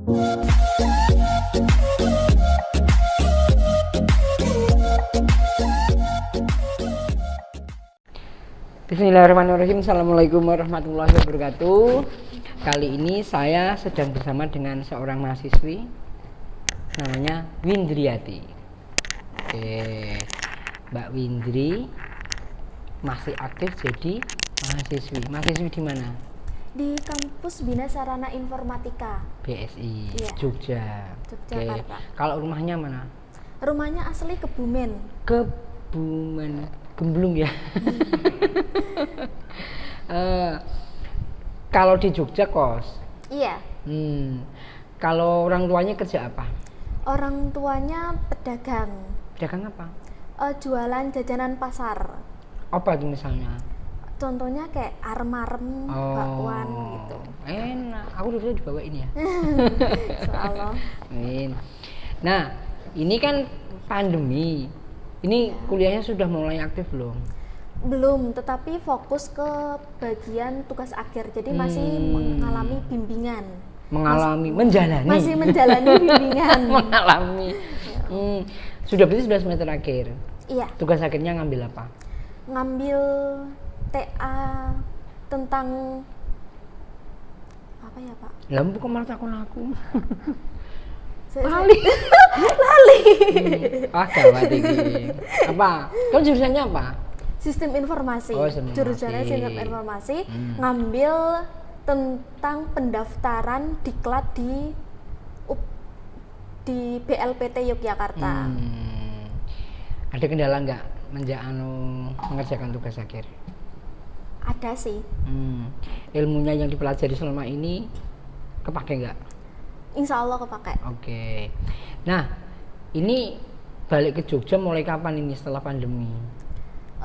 Bismillahirrahmanirrahim. Assalamualaikum warahmatullahi wabarakatuh. Kali ini saya sedang bersama dengan seorang mahasiswi namanya Windriati. Oke, Mbak Windri masih aktif jadi mahasiswi. Mahasiswi di mana? Di kampus Bina Sarana Informatika BSI, iya. Yogyakarta. Oke. Kalau rumahnya mana? Rumahnya asli Kebumen. Kebumen, Gemblung ya. Kalau di Jogja kos? Iya. Kalau orang tuanya kerja apa? Orang tuanya pedagang. Pedagang apa? Jualan jajanan pasar. Apa itu misalnya? Contohnya kayak arem-arem, bakwan gitu. Enak, aku dulu dibawain ya. Insyaallah. Amin. Nah, ini kan pandemi. Ini kuliahnya sudah mulai aktif belum? Belum, tetapi fokus ke bagian tugas akhir. Jadi masih mengalami bimbingan. Menjalani. Masih menjalani bimbingan. Mengalami. Sudah berarti sudah semester akhir. Iya. Tugas akhirnya ngambil apa? Ngambil TA tentang apa ya, Pak? Lampu kok malah takon aku. Lali. Gawat iki. Apa? Kamu jurusannya apa? Sistem informasi. Jurusannya sistem informasi. Ngambil tentang pendaftaran diklat di BLPT Yogyakarta. Ada kendala nggak mengerjakan tugas akhir? Ada sih. Ilmunya yang dipelajari selama ini kepake nggak? Insya Allah kepake. Oke. Nah, ini balik ke Jogja mulai kapan ini setelah pandemi?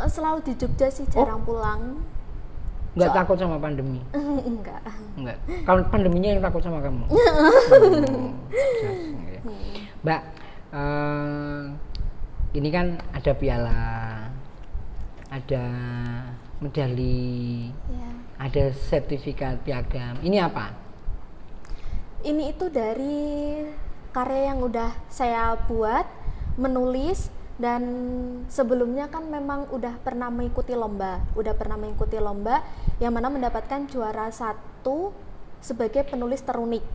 Selalu di Jogja sih, jarang pulang. Nggak takut sama pandemi? Enggak. Kalau pandeminya yang takut sama kamu? Mbak, ini kan ada piala, ada medali, ada sertifikat piagam. Ini apa? Ini itu dari karya yang udah saya buat, menulis, dan sebelumnya kan memang udah pernah mengikuti lomba yang mana mendapatkan juara 1 sebagai penulis terunik.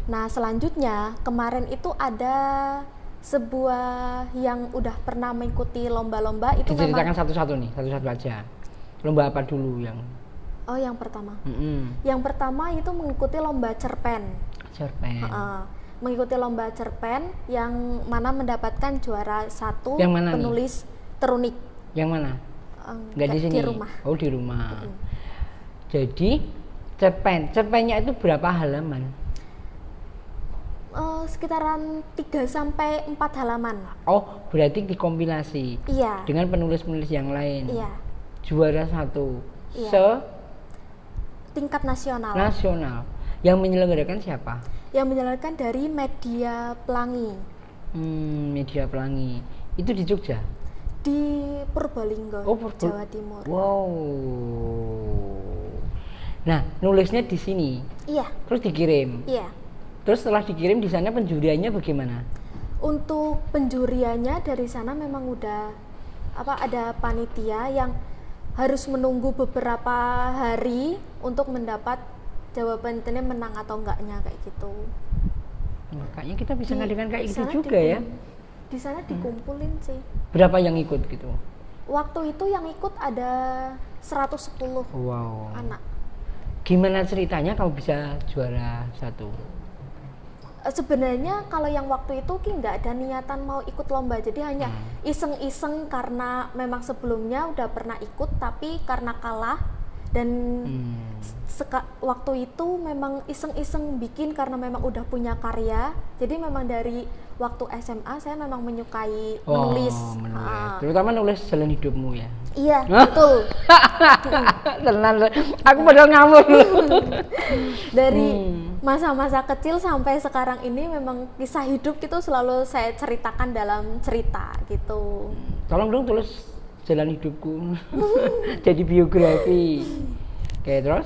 Nah selanjutnya kemarin itu ada sebuah yang udah pernah mengikuti lomba-lomba itu. Diceritakan satu-satu nih, satu-satu aja. Lomba apa dulu yang? Oh, yang pertama. Yang pertama itu mengikuti lomba cerpen. Mengikuti lomba cerpen yang mana mendapatkan juara 1 penulis terunik. Yang mana? Nggak di sini. Di rumah. Oh, di rumah. Jadi cerpennya itu berapa halaman? Sekitaran 3-4 halaman. Oh, berarti dikompilasi. Iya. Dengan penulis-penulis yang lain. Iya. Juara 1. Iya. Tingkat nasional. Yang menyelenggarakan siapa? Yang menyelenggarakan dari Media Pelangi. Media Pelangi. Itu di Jogja? Di Purbalingga, Jawa Timur. Wow. Nah, nulisnya di sini. Iya. Terus dikirim. Iya. Terus setelah dikirim di sana penjuriannya bagaimana? Untuk penjuriannya dari sana memang udah ada panitia yang harus menunggu beberapa hari untuk mendapat jawaban ini menang atau enggaknya kayak gitu. Kayaknya kita bisa ngadakan kayak gitu juga ya. Di sana dikumpulin sih. Berapa yang ikut gitu? Waktu itu yang ikut ada 110 anak. Gimana ceritanya kalau bisa juara 1? Sebenarnya kalau yang waktu itu nggak ada niatan mau ikut lomba, jadi hanya iseng-iseng karena memang sebelumnya udah pernah ikut tapi karena kalah dan waktu itu memang iseng-iseng bikin karena memang udah punya karya. Jadi memang dari waktu SMA saya memang menyukai menulis. Terutama nulis jalan hidupmu ya. Iya, betul. Tenan, aku padahal ngawur. Dari masa-masa kecil sampai sekarang ini memang kisah hidup itu selalu saya ceritakan dalam cerita gitu. Tolong dong tulis jalan hidupku. Jadi biografi. Oke, terus?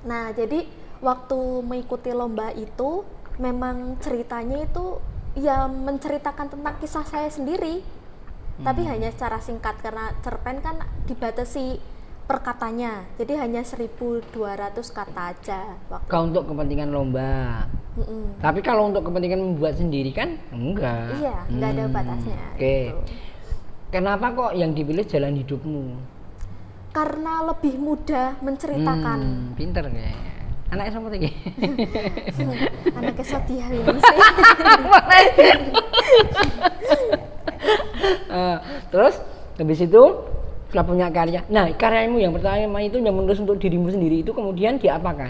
Nah, jadi waktu mengikuti lomba itu memang ceritanya itu ya menceritakan tentang kisah saya sendiri, tapi hanya secara singkat karena cerpen kan dibatasi perkatanya, jadi hanya 1.200 kata aja waktu. Kalau untuk kepentingan lomba. Tapi kalau untuk kepentingan membuat sendiri kan enggak. Iya, enggak ada batasnya. Oke. Gitu. Kenapa kok yang dipilih jalan hidupmu? Karena lebih mudah menceritakan. Pinter kayaknya. Anaknya sama lagi. Anaknya Sadia ini sih. Terus habis itu setelah punya karya. Nah, karyamu yang pertama itu yang menulis untuk dirimu sendiri itu kemudian diapakan?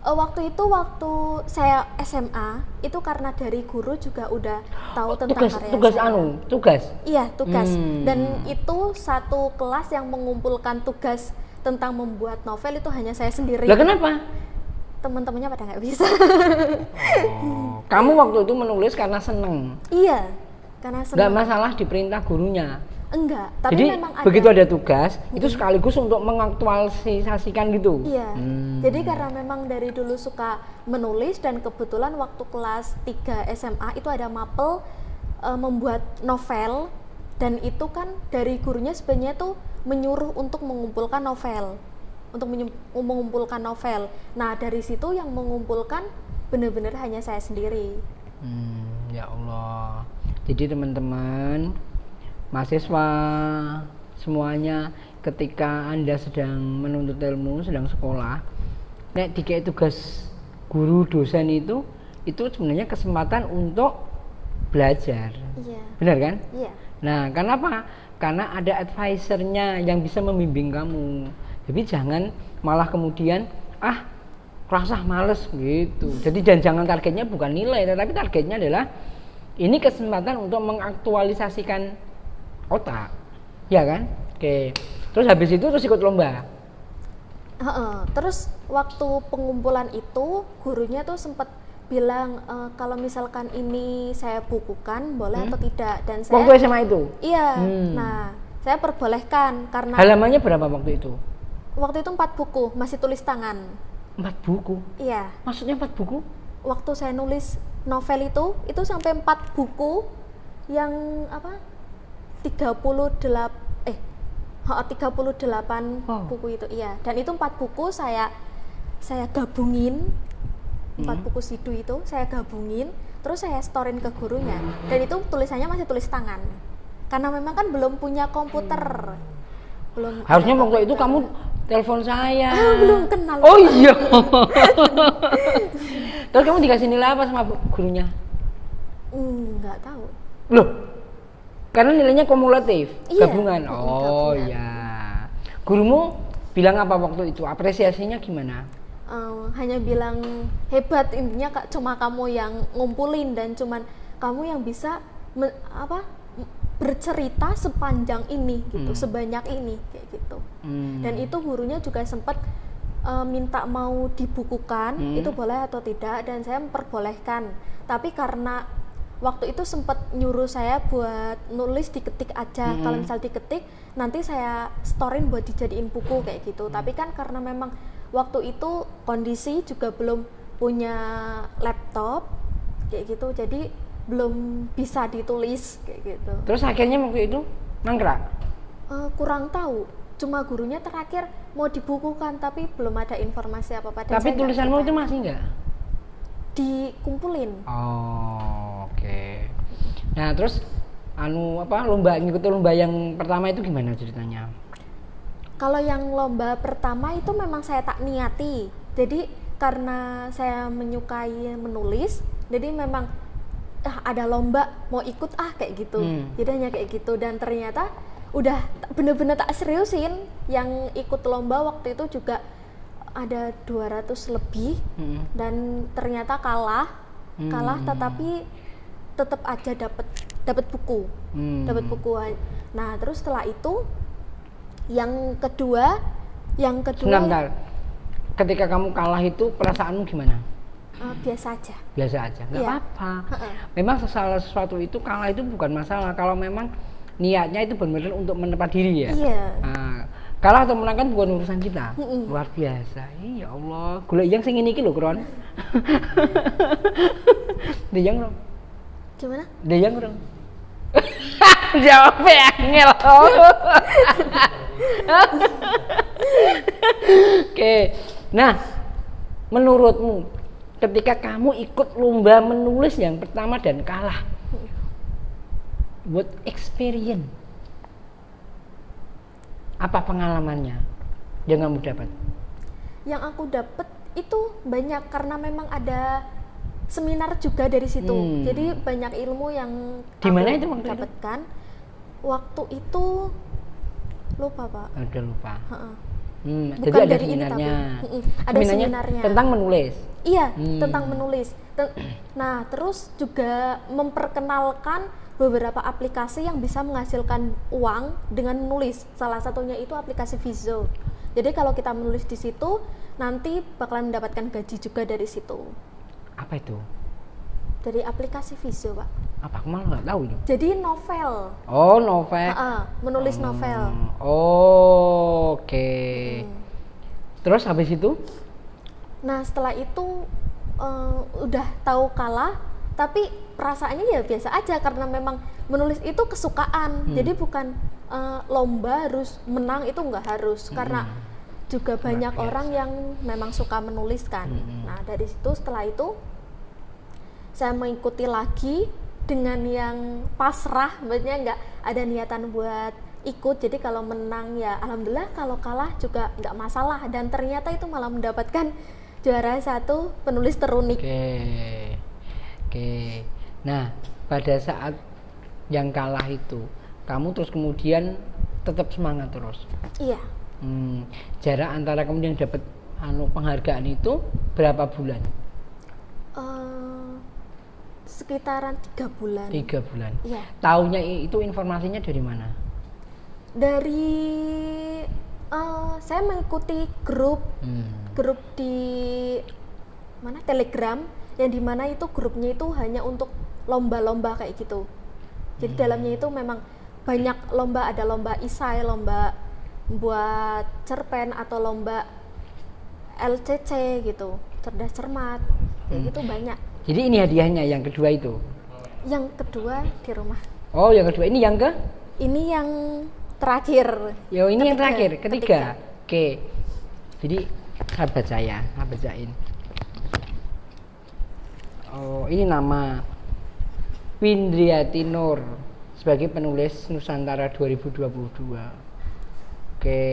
Waktu saya SMA itu karena dari guru juga udah tahu tentang karya saya. Tugas. Iya, tugas. Dan itu satu kelas yang mengumpulkan tugas tentang membuat novel itu hanya saya sendiri. Lah kenapa? Teman-temannya pada nggak bisa. Kamu waktu itu menulis karena seneng? Iya, karena seneng. Nggak masalah diperintah gurunya? Enggak, tapi jadi memang ada. Begitu ada tugas, itu sekaligus untuk mengaktualisasikan gitu? Iya, jadi karena memang dari dulu suka menulis dan kebetulan waktu kelas 3 SMA itu ada mapel membuat novel, dan itu kan dari gurunya sebenarnya tuh menyuruh untuk mengumpulkan novel. Mengumpulkan novel. Nah, dari situ yang mengumpulkan benar-benar hanya saya sendiri. Ya Allah. Jadi teman-teman, mahasiswa semuanya, ketika Anda sedang menuntut ilmu, sedang sekolah, nek dikasih tugas guru dosen itu sebenarnya kesempatan untuk belajar. Iya. Benar kan? Iya. Nah, kenapa? Karena ada advisernya yang bisa membimbing kamu. Jadi jangan malah kemudian rasa males gitu. Jadi jangan targetnya bukan nilai, tetapi targetnya adalah ini kesempatan untuk mengaktualisasikan otak, ya kan? Oke. Terus habis itu ikut lomba. Terus waktu pengumpulan itu gurunya tuh sempat bilang kalau misalkan ini saya bukukan boleh atau tidak, dan saya waktu SMA itu? Iya. Nah, saya perbolehkan karena halamannya berapa waktu itu? Waktu itu 4 buku, masih tulis tangan. 4 buku? Iya. Maksudnya 4 buku? Waktu saya nulis novel itu sampai 4 buku yang 38 buku itu, iya. Dan itu 4 buku saya gabungin, 4 buku Sidu itu saya gabungin, terus saya storein ke gurunya. Dan itu tulisannya masih tulis tangan. Karena memang kan belum punya komputer. Harusnya waktu itu kamu telepon saya. Belum kenal. Oh iya. Terus kamu dikasih nilai apa sama gurunya? Nggak tahu. Loh, karena nilainya kumulatif, iya, gabungan. Oh iya. Gurumu bilang apa waktu itu? Apresiasinya gimana? Hanya bilang hebat, intinya cuma kamu yang ngumpulin dan cuman kamu yang bisa bercerita sepanjang ini gitu, sebanyak ini kayak gitu. Dan itu gurunya juga sempat minta mau dibukukan, itu boleh atau tidak, dan saya memperbolehkan. Tapi karena waktu itu sempat nyuruh saya buat nulis diketik aja, kalau misal diketik nanti saya storein buat dijadiin buku kayak gitu. Tapi kan karena memang waktu itu kondisi juga belum punya laptop kayak gitu, jadi belum bisa ditulis kayak gitu. Terus akhirnya waktu itu mangkrak? Kurang tahu, cuma gurunya terakhir mau dibukukan tapi belum ada informasi apa-apa. Tapi tulisanmu itu masih enggak? Dikumpulin. Oh, oke. Nah, terus ngikutin lomba yang pertama itu gimana ceritanya? Kalau yang lomba pertama itu memang saya tak niati. Jadi karena saya menyukai menulis, jadi memang ada lomba mau ikut kayak gitu. Jadi hanya kayak gitu, dan ternyata udah bener-bener tak seriusin. Yang ikut lomba waktu itu juga ada 200 lebih, dan ternyata kalah tetapi tetap aja dapat buku. Nah, terus setelah itu yang kedua sebentar. Ketika kamu kalah itu perasaanmu gimana? Biasa aja, nggak apa-apa. Memang sesuatu itu kalah itu bukan masalah kalau memang niatnya itu benar-benar untuk menepat diri ya. Iya. Nah, Kalah atau menang kan bukan urusan kita. Luar biasa. Ya Allah, golek yang sing ngene iki lho, Kron. Deyang rong. Gimana? Deyang rong. Jawabnya angel. Oke. Nah, menurutmu ketika kamu ikut lomba menulis yang pertama dan kalah, what experience? Apa pengalamannya yang kamu dapat? Yang aku dapat itu banyak karena memang ada seminar juga dari situ. Jadi banyak ilmu yang di mana itu aku dapatkan. Waktu itu lupa, Pak. Udah lupa. Bukan jadi ada dari seminarnya. ini tapi ada seminarnya tentang menulis. Iya, tentang menulis. Nah, terus juga memperkenalkan beberapa aplikasi yang bisa menghasilkan uang dengan menulis. Salah satunya itu aplikasi Vizo. Jadi kalau kita menulis di situ, nanti bakalan mendapatkan gaji juga dari situ. Apa itu? Dari aplikasi Vizo, Pak. Apa? Aku malah nggak tahu itu. Jadi novel. Oh, novel. Menulis novel. Oh, oke. Terus habis itu? Nah, setelah itu udah tahu kalah, tapi perasaannya ya biasa aja karena memang menulis itu kesukaan. Jadi bukan lomba harus menang, itu nggak harus, karena juga banyak orang yang memang suka menulis kan. Nah, dari situ setelah itu saya mengikuti lagi dengan yang pasrah, maksudnya nggak ada niatan buat ikut. Jadi kalau menang ya alhamdulillah, kalau kalah juga nggak masalah. Dan ternyata itu malah mendapatkan juara 1 penulis terunik. Oke. Nah, pada saat yang kalah itu, kamu terus kemudian tetap semangat terus. Iya. Jarak antara kemudian dapat penghargaan itu berapa bulan? Sekitaran 3 bulan. 3 bulan. Iya. Taunya itu informasinya dari mana? Dari saya mengikuti grup di mana, Telegram, yang dimana itu grupnya itu hanya untuk lomba-lomba kayak gitu. Jadi dalamnya itu memang banyak lomba, ada lomba isai, lomba buat cerpen, atau lomba LCC gitu, cerdas cermat, kayak gitu banyak. Jadi ini hadiahnya yang kedua itu? Yang kedua di rumah. Oh, yang kedua. Ini yang ke? Ini yang terakhir. Ya, ini yang terakhir, ketiga. Oke. Jadi saya bacain. Oh, ini nama Windriati Nur sebagai penulis Nusantara 2022. Oke.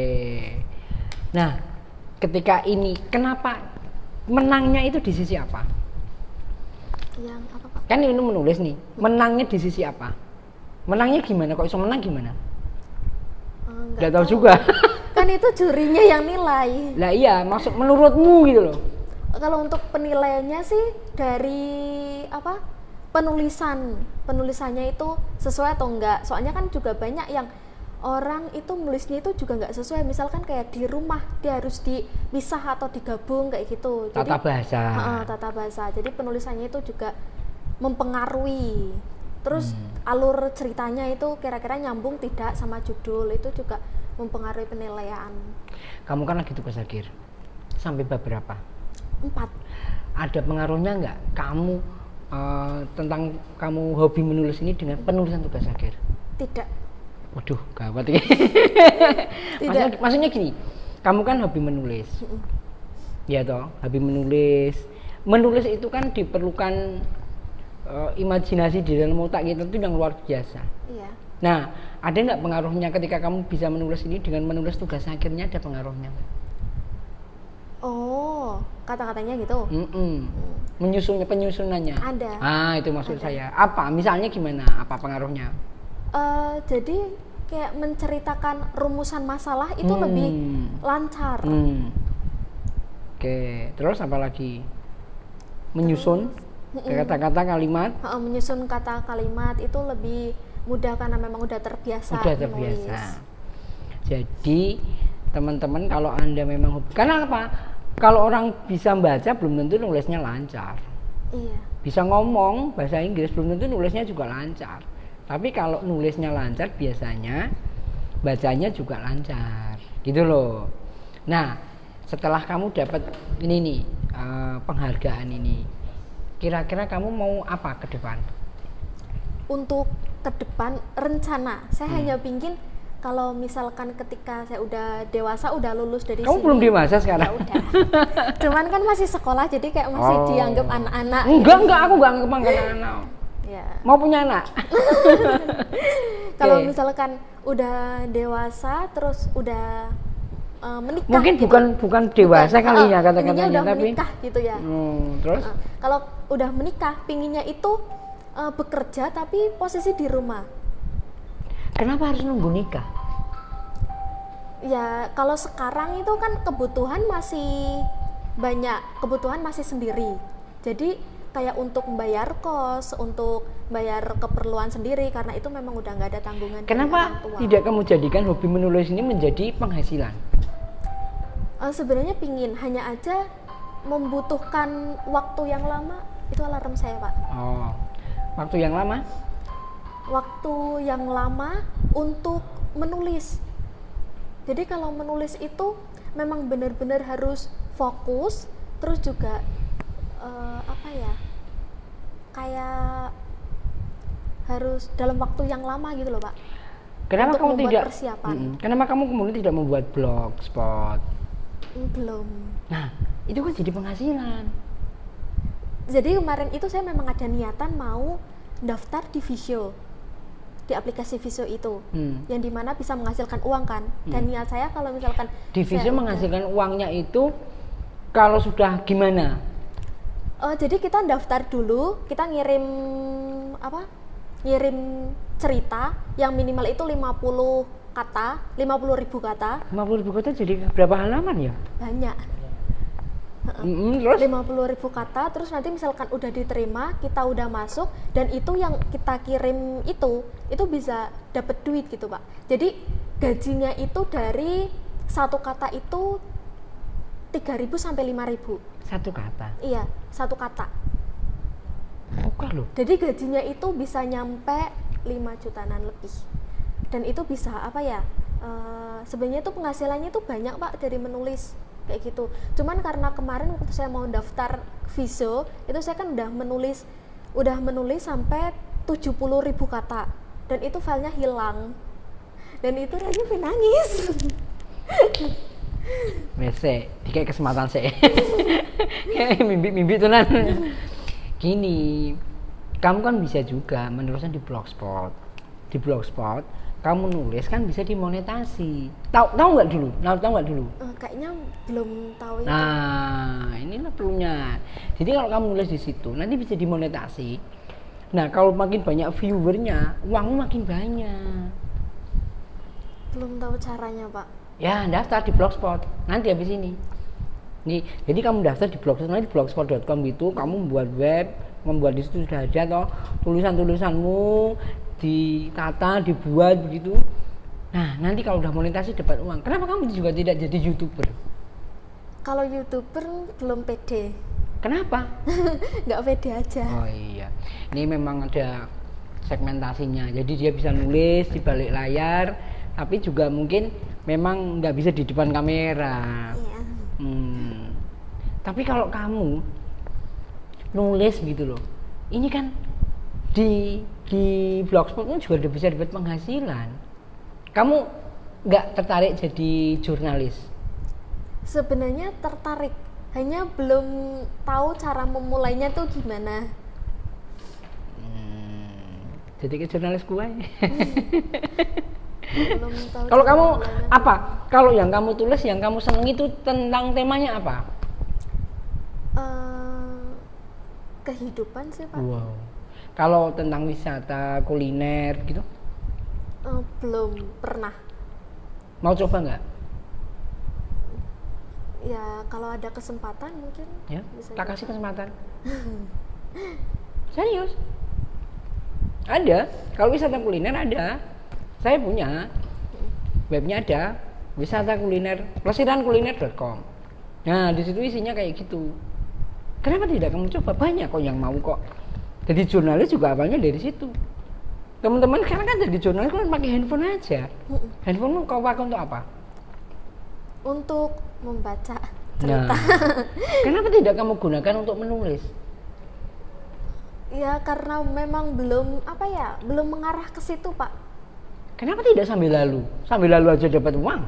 Nah, ketika ini kenapa menangnya itu di sisi apa? Yang apa, Pak? Kan ini menulis nih, menangnya di sisi apa? Menangnya gimana? Kok bisa menang gimana? Nggak tahu juga. Kan itu jurinya yang nilai. Lah iya, maksud menurutmu gitu loh. Kalau untuk penilaiannya sih dari apa? Penulisannya itu sesuai atau enggak. Soalnya kan juga banyak yang orang itu nulisnya itu juga enggak sesuai. Misalkan kayak di rumah dia harus dipisah atau digabung kayak gitu. Tata bahasa. Tata bahasa. Jadi penulisannya itu juga mempengaruhi. Terus alur ceritanya itu kira-kira nyambung tidak sama judul, itu juga mempengaruhi penilaian. Kamu kan lagi tugas akhir. Sampai bab berapa? 4. Ada pengaruhnya enggak kamu tentang kamu hobi menulis ini dengan penulisan tugas akhir? Tidak. Waduh, gawat ini. Maksudnya gini, kamu kan hobi menulis. Ya toh, hobi menulis. Menulis itu kan diperlukan imajinasi di dalam otak kita itu yang luar biasa. Iya. Nah, ada nggak pengaruhnya ketika kamu bisa menulis ini dengan menulis tugas akhirnya, ada pengaruhnya? Oh, kata-katanya gitu. Penyusunannya. Ada. Itu maksud saya. Apa? Misalnya gimana? Apa pengaruhnya? Jadi kayak menceritakan rumusan masalah itu lebih lancar. Oke, terus apa lagi? Menyusun kata-kata kalimat. Menyusun kata kalimat itu lebih mudah karena memang udah terbiasa. Menulis. Jadi teman-teman kalau Anda memang hobi, karena apa? Kalau orang bisa baca belum tentu nulisnya lancar. Iya. Bisa ngomong bahasa Inggris belum tentu nulisnya juga lancar. Tapi kalau nulisnya lancar biasanya bacanya juga lancar. gitu loh. Nah, setelah kamu dapat ini nih penghargaan ini, kira-kira kamu mau apa ke depan? Untuk ke depan rencana saya hanya pingin kalau misalkan ketika saya udah dewasa, udah lulus dari Kamu sini. belum dewasa sekarang? Ya udah. Cuman kan masih sekolah, jadi kayak masih dianggap anak-anak. Enggak, aku enggak anggap anak. Ya. Mau punya anak? Kalau Oke. misalkan udah dewasa, terus udah menikah. Mungkin gitu. bukan dewasa kali ya Pinginnya kata-katanya, udah tapi menikah gitu ya. Terus Kalau udah menikah, pinginnya itu bekerja tapi posisi di rumah. kenapa harus nunggu nikah? Ya kalau sekarang itu kan kebutuhan masih banyak, kebutuhan masih sendiri. Jadi kayak untuk membayar kos, untuk bayar keperluan sendiri, karena itu memang udah nggak ada tanggungan dari orang Kenapa tua. tidak kamu jadikan hobi menulis ini menjadi penghasilan? Sebenarnya pingin, hanya aja membutuhkan waktu yang lama. Itu alarm saya, Pak. Oh, waktu yang lama? Waktu yang lama untuk menulis. Jadi kalau menulis itu memang benar-benar harus fokus, terus juga kayak harus dalam waktu yang lama gitu loh, Pak. Kenapa Untuk kamu membuat tidak? persiapan. Kenapa kamu kemudian tidak membuat blogspot? Belum. Nah, itu kan jadi penghasilan. Jadi kemarin itu saya memang ada niatan mau daftar di Visio, di aplikasi Visio itu, yang dimana bisa menghasilkan uang kan. Dan niat saya kalau misalkan Divisi menghasilkan uangnya itu kalau sudah gimana? Jadi kita daftar dulu, kita ngirim cerita yang minimal itu 50 kata, 50.000 kata. 50.000 kata jadi berapa halaman ya? Banyak. Terus 50.000 kata, terus nanti misalkan udah diterima, kita udah masuk, dan itu yang kita kirim itu bisa dapat duit gitu, Pak. Jadi gajinya itu dari satu kata itu 3.000 sampai 5.000. satu kata. Iya, satu kata. Bukan loh. Jadi gajinya itu bisa nyampe 5 jutaan lebih. Dan itu bisa sebenarnya itu penghasilannya itu banyak, Pak, dari menulis kayak gitu. Cuman karena kemarin waktu saya mau daftar Visio, itu saya kan udah menulis sampai 70.000 kata. Dan itu filenya hilang. Dan itu rasanya pengen nangis. Mese, kayak kesempatan saya. Kayak mimpi tunan. Gini, kamu kan bisa juga meneruskan di blogspot. Di blogspot, kamu nulis kan bisa dimonetasi. Tahu nggak dulu? Tahu nggak dulu? Kayaknya belum tahu itu. Nah, inilah perlunya. Jadi kalau kamu nulis di situ, nanti bisa dimonetasi. Nah, kalau makin banyak viewernya, uangmu makin banyak. Belum tahu caranya, Pak. Ya, daftar di blogspot. Nanti habis ini. Nih, jadi kamu daftar di blogspot, nanti blogspot.com gitu, kamu membuat web, membuat di situ sudah ada toh tulisan-tulisanmu ditata, dibuat begitu. Nah, nanti kalau udah monetasi dapat uang. Kenapa kamu juga tidak jadi YouTuber? Kalau YouTuber belum pede. Kenapa? Nggak pede aja. Oh iya. Ini memang ada segmentasinya. Jadi dia bisa nulis di balik layar, tapi juga mungkin memang nggak bisa di depan kamera. Iya. Tapi kalau kamu nulis gitu loh, ini kan di blogspot pun juga udah bisa dapat penghasilan. Kamu nggak tertarik jadi jurnalis? Sebenarnya tertarik, hanya belum tahu cara memulainya tuh gimana. Jadi ke jurnalis gue. Belum tahu. Kalau cara kamu memulainya. apa? Kalau yang kamu tulis, yang kamu seneng itu tentang temanya apa? Kehidupan sih, Pak. Wow. Kalau tentang wisata, kuliner gitu, Belum pernah. mau coba nggak? Ya kalau ada kesempatan mungkin Ya, bisa. tak kasih kesempatan. Serius? Ada. Kalau wisata kuliner ada. Saya punya. Webnya ada. Wisata kuliner, pelesirankuliner.com. Nah, di situ isinya kayak gitu. Kenapa tidak kamu coba? Banyak kok yang mau kok. Jadi jurnalis juga awalnya dari situ. Teman-teman sekarang kan jadi jurnalis kan pakai handphone aja. Handphonemu kau pakai untuk apa? Untuk membaca Nah, cerita. kenapa tidak kamu gunakan untuk menulis? Ya karena memang belum apa ya, belum mengarah ke situ Pak. Kenapa tidak sambil lalu? Sambil lalu aja dapat uang.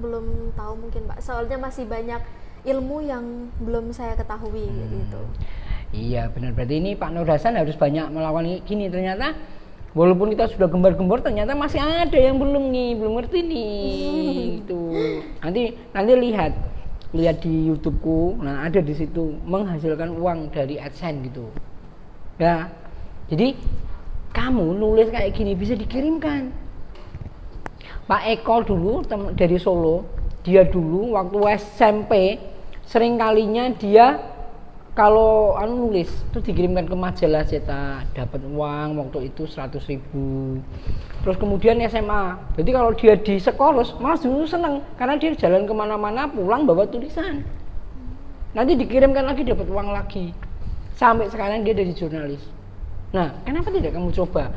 Belum tahu mungkin Pak. Soalnya masih banyak ilmu yang belum saya ketahui gitu. Iya benar, berarti ini Pak Nur Hasan harus banyak melawan gini. Ternyata walaupun kita sudah gembar-gembor, ternyata masih ada yang belum ngerti nih. Gitu. Nanti lihat di YouTubeku, nah ada di situ menghasilkan uang dari AdSense gitu. Ya, jadi kamu nulis kayak gini bisa dikirimkan. Pak Eko dulu dari Solo, dia dulu waktu SMP sering kalinya dia kalau nulis itu dikirimkan ke majalah cetak, dapat uang waktu itu 100.000. Terus kemudian SMA, jadi kalau dia di sekolah malah dulu seneng karena dia jalan kemana-mana pulang bawa tulisan, nanti dikirimkan lagi dapat uang lagi. Sampai sekarang dia jadi jurnalis. Nah, kenapa tidak kamu coba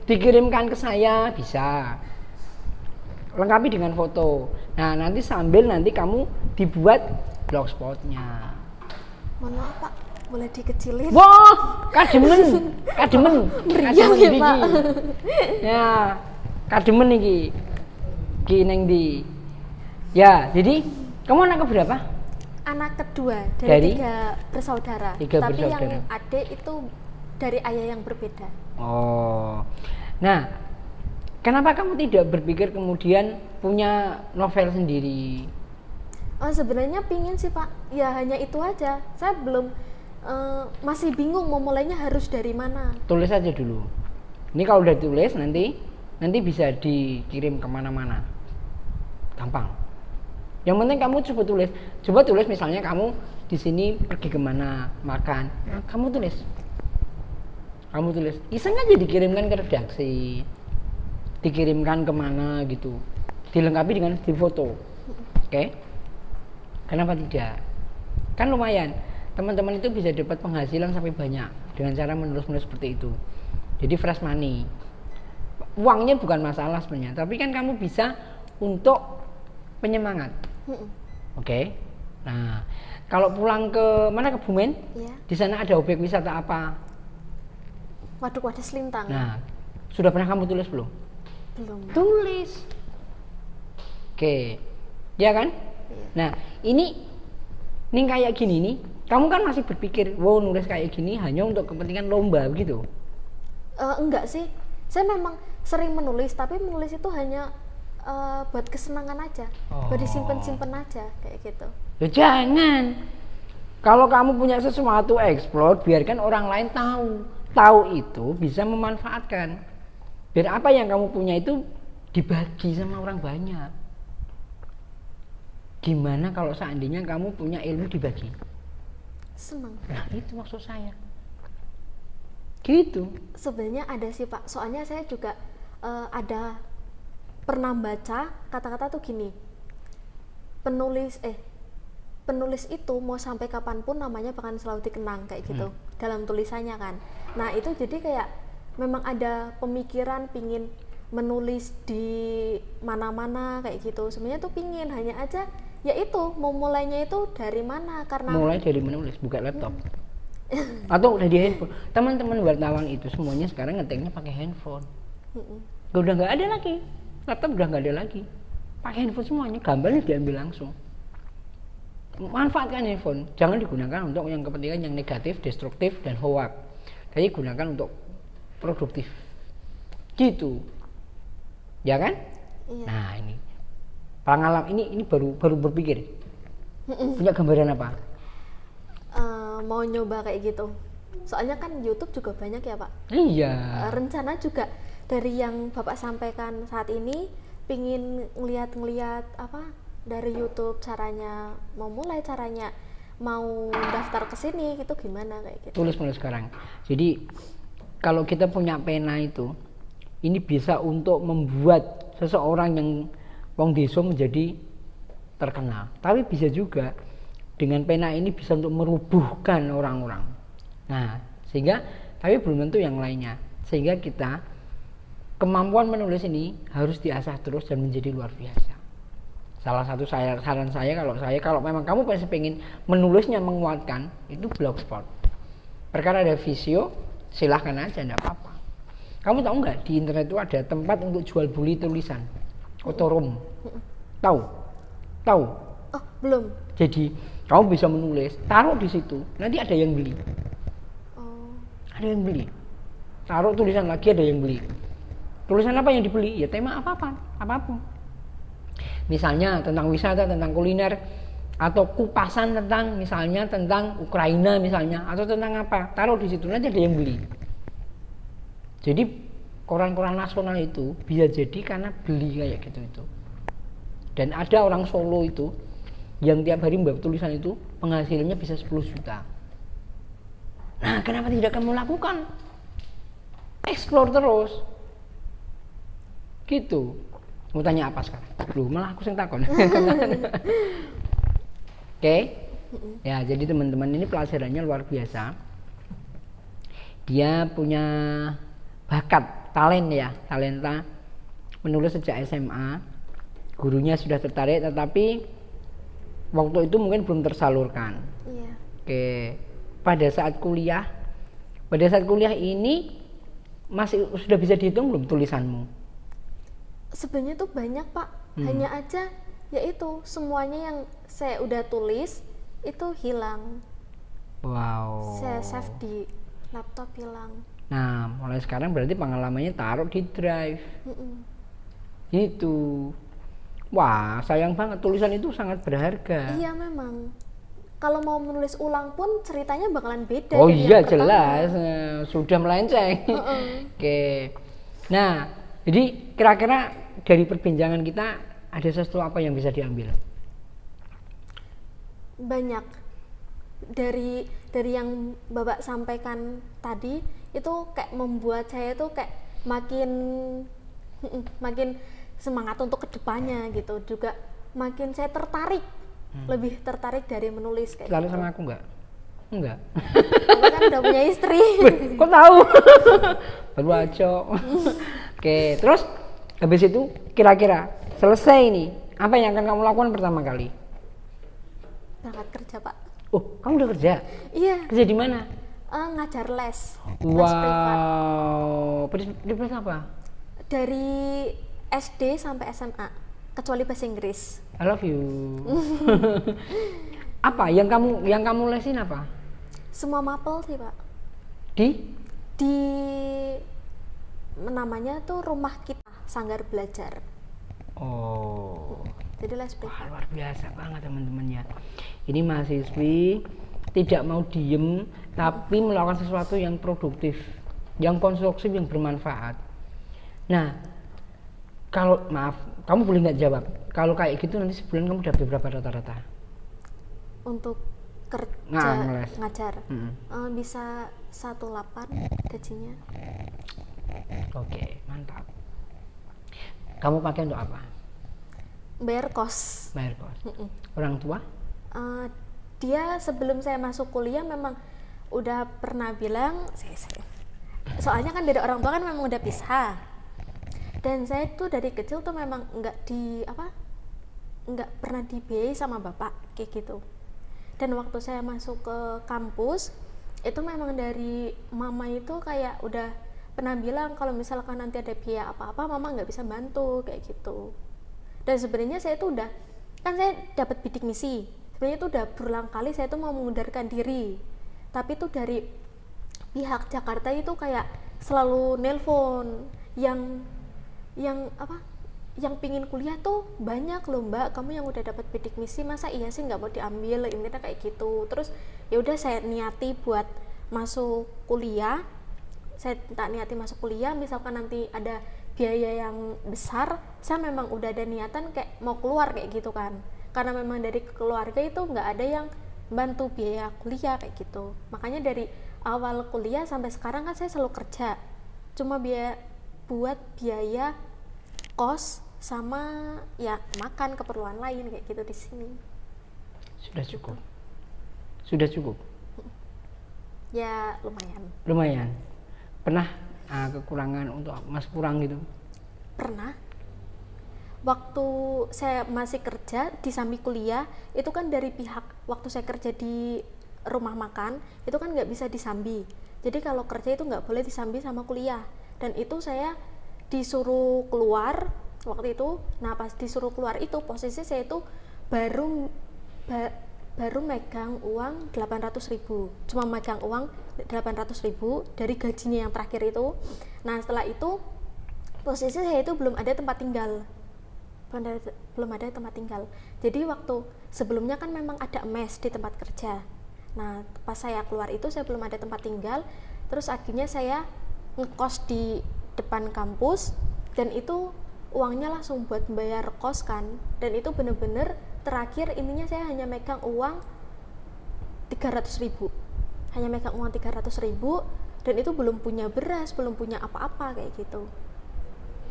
dikirimkan ke saya, bisa lengkapi dengan foto. Nah, nanti sambil kamu dibuat blogspotnya. Mohon maaf Pak, boleh dikecilin? Wah, kademen. Meriang ya Pak. Ya, kademen iki. Ki neng di. Ya, jadi kamu anak keberapa? Anak kedua dari 3 bersaudara. Tapi yang adik itu dari ayah yang berbeda. Oh, nah, kenapa kamu tidak berpikir kemudian punya novel sendiri? Oh, sebenarnya pingin sih Pak. Ya hanya itu aja. Saya belum masih bingung mau mulainya harus dari mana. Tulis aja dulu. Ini kalau udah tulis nanti bisa dikirim kemana-mana. Gampang. Yang penting kamu coba tulis misalnya kamu di sini pergi kemana makan, kamu tulis, iseng aja dikirimkan ke redaksi, dikirimkan kemana gitu, dilengkapi dengan di foto, oke? Kenapa tidak? Kan lumayan, teman-teman itu bisa dapat penghasilan sampai banyak dengan cara menulis seperti itu. Jadi fresh money, uangnya bukan masalah sebenarnya, tapi kan kamu bisa untuk penyemangat. Oke. Nah, kalau pulang ke mana, ke Bumen, ya. Di sana ada objek wisata apa? Waduk Wadas Lintang. Nah, sudah pernah kamu tulis belum? Belum. Tulis. Oke. Ya kan? Ya. Nah, ini kayak gini nih. Kamu kan masih berpikir, wow nulis kayak gini hanya untuk kepentingan lomba begitu? Enggak sih. Saya memang sering menulis, tapi menulis itu hanya buat kesenangan aja, buat disimpan-simpan aja kayak gitu. Ya jangan. Kalau kamu punya sesuatu explore, biarkan orang lain tahu itu bisa memanfaatkan. Biar apa yang kamu punya itu dibagi sama orang banyak. Gimana kalau seandainya kamu punya ilmu dibagi? Senang. Nah itu maksud saya. Gitu. Sebenarnya ada sih Pak, soalnya saya juga ada pernah baca kata-kata tuh gini, penulis itu mau sampai kapanpun namanya bahkan selalu dikenang kayak gitu dalam tulisannya kan. Nah itu jadi kayak memang ada pemikiran pingin menulis di mana-mana kayak gitu. Sebenarnya tuh pingin, hanya aja ya itu mau mulainya itu dari mana, karena mulai dari menulis, buka laptop atau udah di handphone. Teman-teman wartawan itu semuanya sekarang ngeteknya pakai handphone. Udah nggak ada lagi. Laptop udah nggak ada lagi, pakai handphone semuanya, gambarnya diambil langsung. Manfaatkan handphone, jangan digunakan untuk yang kepentingan yang negatif, destruktif dan hoak. Jadi gunakan untuk produktif, gitu, ya kan? Iya. Nah ini pengalaman ini baru berpikir, punya gambaran apa? Mau nyoba kayak gitu, soalnya kan YouTube juga banyak ya Pak. Iya. Rencana juga dari yang Bapak sampaikan saat ini, pingin ngeliat apa dari YouTube caranya, mau mulai caranya, mau daftar ke sini gitu gimana kayak gitu. Tulis mulai sekarang. Jadi kalau kita punya pena itu, ini bisa untuk membuat seseorang yang wong desa menjadi terkenal. Tapi bisa juga dengan pena ini bisa untuk merubuhkan orang-orang. Nah, sehingga tapi belum tentu yang lainnya. Sehingga kita kemampuan menulis ini harus diasah terus dan menjadi luar biasa. Salah satu saran saya kalau memang kamu masih pengen menulisnya menguatkan, itu blogspot. Perkara ada visio, silahkan aja, enggak apa-apa. Kamu tahu nggak di internet itu ada tempat untuk jual beli tulisan, otorum. Tahu? Tahu? Oh, belum. Jadi kamu bisa menulis, taruh di situ, nanti ada yang beli. Oh. Ada yang beli. Taruh tulisan lagi, ada yang beli. Tulisan apa yang dibeli? Ya tema apapun. Misalnya tentang wisata, tentang kuliner, atau kupasan tentang misalnya tentang Ukraina misalnya, atau tentang apa, taruh di situ, nanti ada yang beli. Jadi koran-koran nasional itu bisa jadi karena beli kayak gitu itu. Dan ada orang Solo itu yang tiap hari membuat tulisan itu penghasilannya bisa 10 juta. Nah, kenapa tidak kamu lakukan? Explore terus. Gitu. Mau tanya apa sekarang? Loh, malah aku yang takon. Oke. Ya, jadi teman-teman ini pelajarannya luar biasa. Dia punya bakat, talenta menulis sejak SMA. Gurunya sudah tertarik, tetapi waktu itu mungkin belum tersalurkan. Iya. Oke. Pada saat kuliah ini masih sudah bisa dihitung belum tulisanmu? Sebenarnya tuh banyak, Pak. Hanya aja yaitu semuanya yang saya udah tulis itu hilang. Wow. Saya save di laptop, hilang. Nah, mulai sekarang berarti pengalamannya taruh di drive. Gitu. Wah, sayang banget, tulisan itu sangat berharga. Iya, memang. Kalau mau menulis ulang pun ceritanya bakalan beda. Oh dari iya, yang pertama. jelas. Sudah melenceng. Oke. Nah, jadi kira-kira dari perbincangan kita ada sesuatu apa yang bisa diambil? Banyak. Dari yang Bapak sampaikan tadi itu kayak membuat saya tuh kayak makin semangat untuk kedepannya gitu, juga makin saya tertarik, lebih tertarik dari menulis kayak Lalu gitu. sama aku enggak? Bapak kan udah punya istri. Kok tahu? Baru aja. Oke, terus habis itu kira-kira selesai nih, apa yang akan kamu lakukan pertama kali? Berangkat kerja, Pak. Oh, kamu udah kerja? Iya. Kerja di mana? Ngajar les privat. Wow, privat apa? Dari SD sampai SMA, kecuali bahasa Inggris. I love you. Apa yang kamu lesin apa? Semua mapel sih, Pak. Di Namanya tuh Rumah Kita, Sanggar Belajar. Oh. Jadi les Wah, privat. luar biasa banget teman-teman ya. Ini mahasiswi tidak mau diem, tapi melakukan sesuatu yang produktif, yang konstruktif, yang bermanfaat. Nah, kalau maaf, kamu boleh nggak jawab? Kalau kayak gitu nanti sebulan kamu dapat berapa rata-rata? Untuk kerja ngeles. ngajar bisa 1,8 gajinya. Oke, mantap. Kamu pakai untuk apa? Bayar kos. Bayar kos. Orang tua? Dia sebelum saya masuk kuliah memang udah pernah bilang, soalnya kan dari orang tua kan memang udah pisah. Dan saya tuh dari kecil tuh memang nggak pernah dibiayai sama bapak kayak gitu. Dan waktu saya masuk ke kampus itu memang dari mama itu kayak udah pernah bilang kalau misalkan nanti ada biaya apa-apa mama nggak bisa bantu kayak gitu. Dan sebenarnya saya tuh udah, kan saya dapat bidik misi, sebenarnya tuh udah berulang kali saya tuh mau mengundurkan diri, tapi tuh dari pihak Jakarta itu kayak selalu nelpon yang pingin kuliah tuh banyak loh mbak, kamu yang udah dapat bidik misi masa iya sih nggak mau diambil, intinya kayak gitu. Terus ya udah saya niati buat masuk kuliah, misalkan nanti ada biaya yang besar, saya memang udah ada niatan kayak mau keluar kayak gitu kan, karena memang dari keluarga itu nggak ada yang bantu biaya kuliah kayak gitu. Makanya dari awal kuliah sampai sekarang kan saya selalu kerja, cuma buat biaya kos sama ya makan keperluan lain kayak gitu di sini. Sudah cukup. Ya Lumayan. Pernah kekurangan untuk mas kurang gitu? Pernah. waktu saya masih kerja di samping kuliah itu kan dari pihak waktu saya kerja di rumah makan itu kan nggak bisa disambi. Jadi kalau kerja itu nggak boleh disambi sama kuliah. Dan itu saya disuruh keluar waktu itu. Nah pas disuruh keluar itu posisi saya itu baru megang uang 800.000, cuma megang uang 800.000 dari gajinya yang terakhir itu. Nah setelah itu posisi saya itu belum ada tempat tinggal. Jadi waktu sebelumnya kan memang ada mes di tempat kerja. Nah pas saya keluar itu saya belum ada tempat tinggal, terus akhirnya saya ngekos di depan kampus, dan itu uangnya langsung buat bayar kos kan. Dan itu bener-bener terakhir ininya saya hanya megang uang 300.000, dan itu belum punya beras, belum punya apa-apa kayak gitu.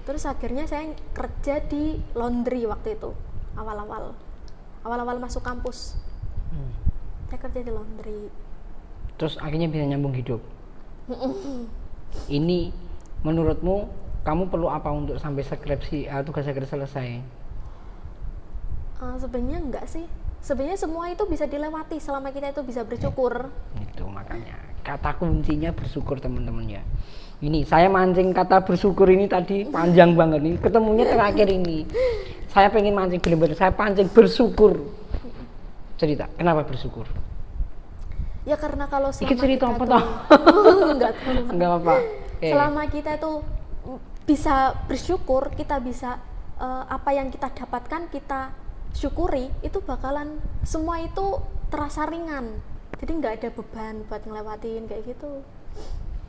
Terus akhirnya saya kerja di laundry waktu itu, awal-awal masuk kampus. Saya kerja di laundry. Terus akhirnya bisa nyambung hidup. Ini menurutmu kamu perlu apa untuk sampai skripsi tugas akhir selesai? Sebenarnya enggak sih. Sebenarnya semua itu bisa dilewati selama kita itu bisa bersyukur. Itu makanya kata kuncinya bersyukur teman-teman ya. Ini saya mancing kata bersyukur ini tadi panjang banget nih. Ketemunya terakhir ini. Saya pengen mancing benar-benar. Saya pancing bersyukur. Cerita kenapa bersyukur? Ya karena kalau selama cerita apa toh? Enggak apa-apa. Selama kita itu bisa bersyukur, kita bisa apa yang kita dapatkan kita syukuri, itu bakalan semua itu terasa ringan. Jadi nggak ada beban buat ngelewatin kayak gitu.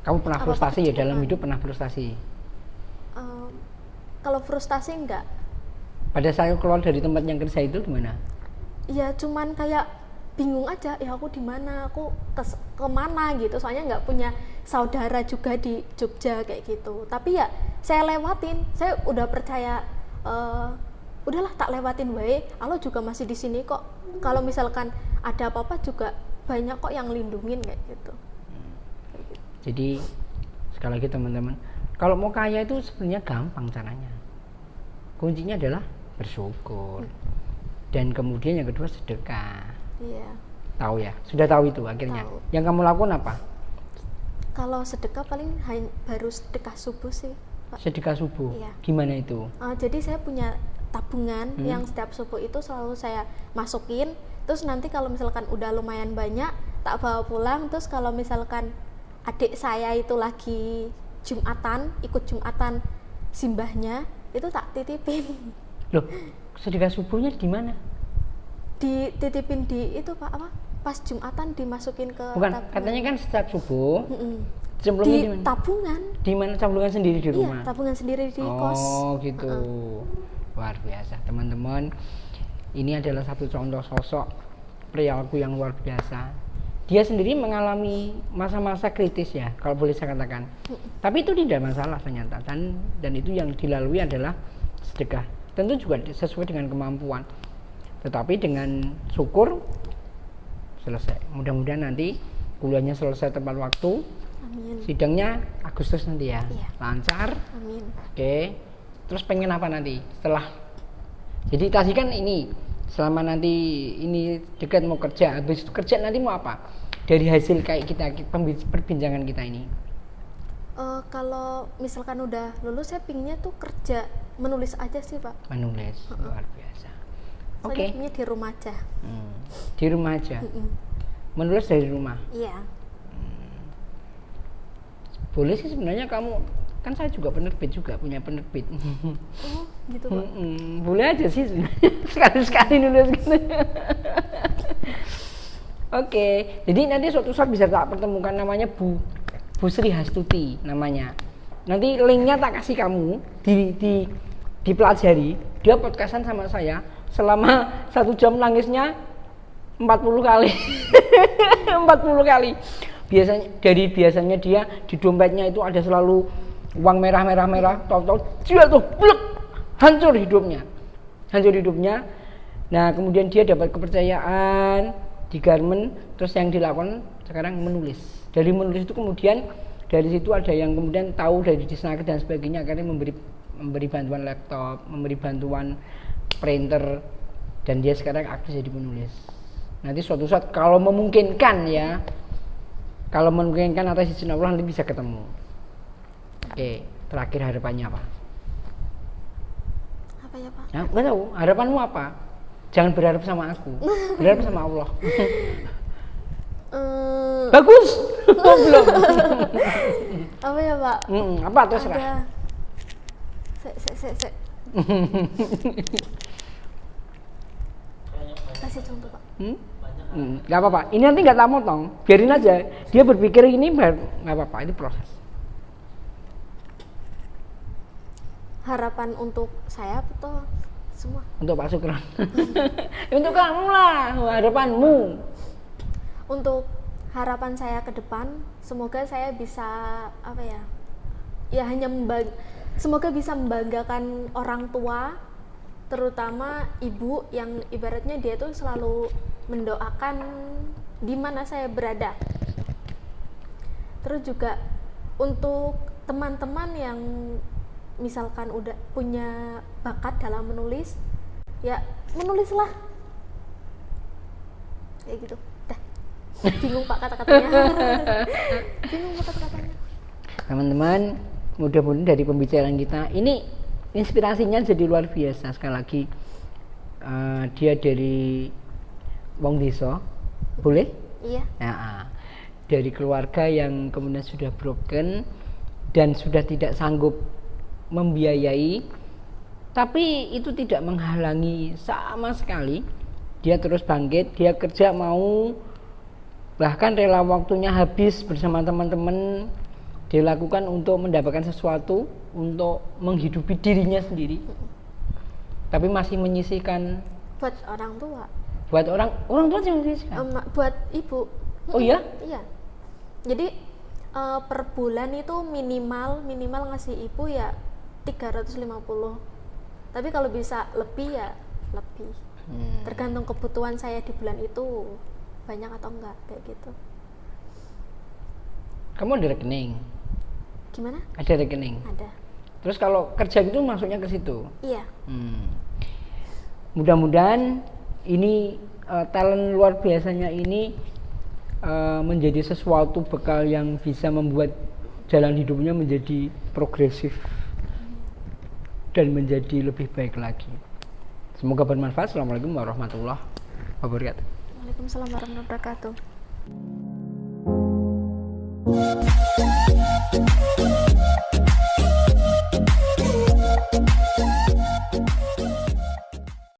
Kamu pernah frustasi ya dalam hidup, pernah frustasi? Kalau frustasi enggak. Pada saat keluar dari tempat yang kerja itu gimana? Ya cuman kayak bingung aja, ya aku di mana, aku kemana gitu. Soalnya nggak punya saudara juga di Jogja kayak gitu. Tapi ya saya lewatin, saya udah percaya. Udahlah tak lewatin wae, Allah juga masih di sini kok. Kalau misalkan ada apa-apa juga banyak kok yang lindungin kayak gitu. Jadi sekali lagi teman-teman, kalau mau kaya itu sebenarnya gampang caranya. Kuncinya adalah bersyukur. Dan kemudian yang kedua sedekah. Iya. Tahu ya? Sudah tahu itu akhirnya. Tahu. Yang kamu lakukan apa? Kalau sedekah paling baru sedekah subuh sih, Pak. Sedekah subuh. Iya. Gimana itu? Jadi saya punya tabungan yang setiap subuh itu selalu saya masukin, terus nanti kalau misalkan udah lumayan banyak tak bawa pulang. Terus kalau misalkan adik saya itu lagi Jumatan, ikut Jumatan simbahnya, itu tak titipin. Loh, sedekah subuhnya di mana? Dititipin di itu Pak, apa? Pas Jumatan dimasukin ke bukan, tabungan. Katanya kan setiap subuh di tabungan. Di mana tabungan sendiri di rumah? Iya, tabungan sendiri di kos. Oh gitu. Luar biasa teman-teman. Ini adalah satu contoh sosok perilaku yang luar biasa. Dia sendiri mengalami masa-masa kritis ya, kalau boleh saya katakan. Tapi itu tidak masalah ternyata, dan itu yang dilalui adalah sedekah. Tentu juga sesuai dengan kemampuan. Tetapi dengan syukur selesai. Mudah-mudahan nanti kuliahnya selesai tepat waktu. Amin. Sidangnya Agustus nanti ya. Iya. Lancar. Amin. Oke. Terus pengen apa nanti setelah? Jadi tadi kan ini selama nanti ini dekat mau kerja, habis itu kerja nanti mau apa? Dari hasil kayak kita perbincangan kita ini. Kalau misalkan udah lulus, saya pinginnya tuh kerja menulis aja sih Pak. Menulis, luar biasa. Oke. Pinginnya di rumah aja. Di rumah aja. Menulis dari rumah. Iya. Boleh sih sebenarnya kamu, kan saya juga penerbit juga, punya penerbit. Oh gitu Pak. Boleh aja sih sebenarnya. Sekali-sekali nulis gitu. Oke, jadi nanti suatu saat bisa tak pertemukan, namanya Bu Sri Hastuti namanya. Nanti linknya tak kasih kamu, dipelajari. Dia podcastan sama saya selama 1 jam, nangisnya 40 kali. 40 kali. Biasanya dia di dompetnya itu ada selalu uang merah, tahu-tahu dia tuh blek, hancur hidupnya. Nah, kemudian dia dapat kepercayaan di garmen, terus yang dilakukan sekarang menulis. Dari menulis itu kemudian dari situ ada yang kemudian tahu dari Disnaker dan sebagainya, akhirnya memberi memberi bantuan laptop, memberi bantuan printer, dan dia sekarang aktif jadi penulis. Nanti suatu saat kalau memungkinkan ya, kalau memungkinkan atas izin Allah nanti bisa ketemu. Oke, terakhir harapannya apa? Apa ya Pak? Nah, nggak tahu, harapanmu apa? Jangan berharap sama aku, berharap sama Allah. Bagus. Belum. Apa ya Pak? Apa terserah. Ada. Se. Kasih contoh Pak. Nggak apa-apa. Ini nanti nggak tak motong. Biarin aja. Dia berpikir ini nggak apa-apa. Ini proses. Harapan untuk saya atau semua? Untuk Pak Sukron. Untuk kamu lah. Harapanmu. Untuk harapan saya ke depan, semoga saya bisa apa ya? Ya hanya semoga bisa membanggakan orang tua, terutama ibu yang ibaratnya dia tuh selalu mendoakan di mana saya berada. Terus juga untuk teman-teman yang misalkan udah punya bakat dalam menulis, ya menulislah. Kayak gitu. Dah. Bingung Pak kata-katanya. Bingung Pak kata-katanya. Teman-teman, mudah-mudahan dari pembicaraan kita ini inspirasinya jadi luar biasa. Sekali lagi dia dari wong desa, boleh? Iya. Nah, dari keluarga yang kemudian sudah broken dan sudah tidak sanggup membiayai, tapi itu tidak menghalangi sama sekali. Dia terus bangkit, dia kerja mau, bahkan rela waktunya habis bersama teman-teman dilakukan untuk mendapatkan sesuatu untuk menghidupi dirinya sendiri, tapi masih menyisihkan Buat orang tua. Buat orang tua yang menyisihkan. Buat ibu. Oh iya? Iya. Jadi per bulan itu minimal ngasih ibu ya 350. Tapi kalau bisa lebih ya lebih. Tergantung kebutuhan saya di bulan itu banyak atau enggak kayak gitu. Kamu ada rekening? Gimana? Ada rekening? Ada. Terus kalau kerja gitu masuknya ke situ? Iya. Mudah-mudahan ini talent luar biasanya ini menjadi sesuatu bekal yang bisa membuat jalan hidupnya menjadi progresif dan menjadi lebih baik lagi. Semoga bermanfaat. Assalamualaikum warahmatullahi wabarakatuh. Waalaikumsalam warahmatullahi wabarakatuh.